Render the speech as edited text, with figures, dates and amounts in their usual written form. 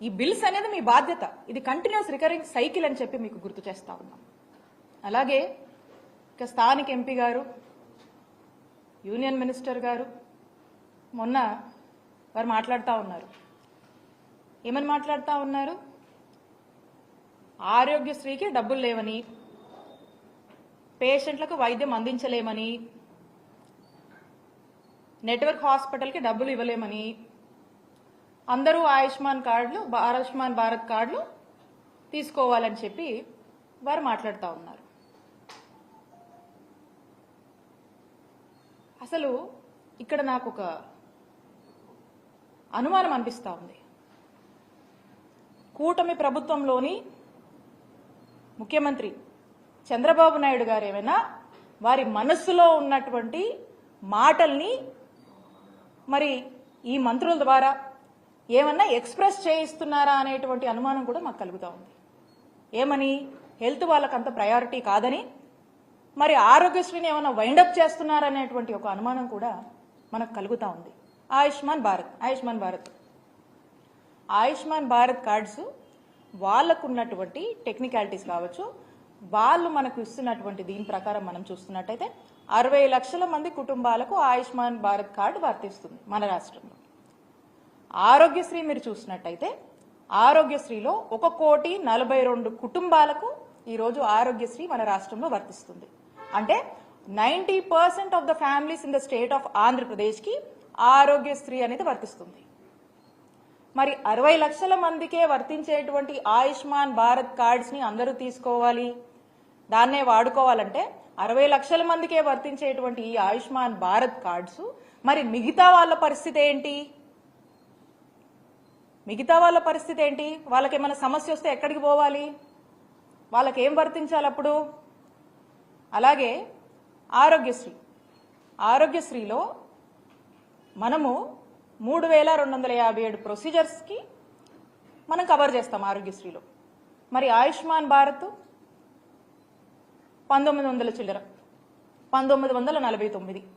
ఈ బిల్స్ అనేది మీ బాధ్యత. ఇది కంటిన్యూస్ రికరింగ్ సైకిల్ అని చెప్పి మీకు గుర్తు చేస్తా ఉన్నాం. అలాగే ఇక స్థానిక ఎంపీ గారు, యూనియన్ మినిస్టర్ గారు మొన్న వారు మాట్లాడుతూ ఉన్నారు. ఏమని మాట్లాడుతూ ఉన్నారు? ఆరోగ్యశ్రీకి డబ్బులు లేవని, పేషెంట్లకు వైద్యం అందించలేమని, నెట్వర్క్ హాస్పిటల్కి డబ్బులు ఇవ్వలేమని, అందరూ ఆయుష్మాన్ భారత్ కార్డులు తీసుకోవాలని చెప్పి వారు మాట్లాడుతూ ఉన్నారు. అసలు ఇక్కడ నాకు ఒక అనుమానం అనిపిస్తూ ఉంది. కూటమి ప్రభుత్వంలోని ముఖ్యమంత్రి చంద్రబాబు నాయుడు గారు ఏమైనా వారి మనస్సులో ఉన్నటువంటి మాటల్ని మరి ఈ మంత్రుల ద్వారా ఏమన్నా ఎక్స్ప్రెస్ చేయిస్తున్నారా అనేటువంటి అనుమానం కూడా మాకు కలుగుతూ ఉంది. ఏమని? హెల్త్ వాళ్ళకంత ప్రయారిటీ కాదని, మరి ఆరోగ్యశ్రీని ఏమైనా వైండప్ చేస్తున్నారనేటువంటి ఒక అనుమానం కూడా మనకు కలుగుతూ ఉంది. ఆయుష్మాన్ భారత్ కార్డ్స్ వాళ్ళకున్నటువంటి టెక్నికాలిటీస్ కావచ్చు, వాళ్ళు మనకు ఇస్తున్నటువంటి దీని ప్రకారం మనం చూస్తున్నట్టయితే 60 లక్షల మంది కుటుంబాలకు ఆయుష్మాన్ భారత్ కార్డు వర్తిస్తుంది మన రాష్ట్రంలో. ఆరోగ్యశ్రీ మీరు చూసినట్టయితే ఆరోగ్యశ్రీలో 1,42,00,000 కుటుంబాలకు ఈరోజు ఆరోగ్యశ్రీ మన రాష్ట్రంలో వర్తిస్తుంది. అంటే 90% of the families in the state of ఆంధ్రప్రదేశ్కి ఆరోగ్యశ్రీ అనేది వర్తిస్తుంది. మరి 60 లక్షల మందికే వర్తించేటువంటి ఆయుష్మాన్ భారత్ కార్డ్స్ని అందరూ తీసుకోవాలి, దాన్నే వాడుకోవాలంటే 60 లక్షల మందికే వర్తించేటువంటి ఈ ఆయుష్మాన్ భారత్ కార్డ్స్ మరి మిగతా వాళ్ళ పరిస్థితి ఏంటి? వాళ్ళకి ఏమైనా సమస్య వస్తే ఎక్కడికి పోవాలి? వాళ్ళకి ఏం వర్తించాలి అప్పుడు? అలాగే ఆరోగ్యశ్రీలో మనము 3,257 ప్రొసీజర్స్కి మనం కవర్ చేస్తాం ఆరోగ్యశ్రీలో. మరి ఆయుష్మాన్ భారత్ 1949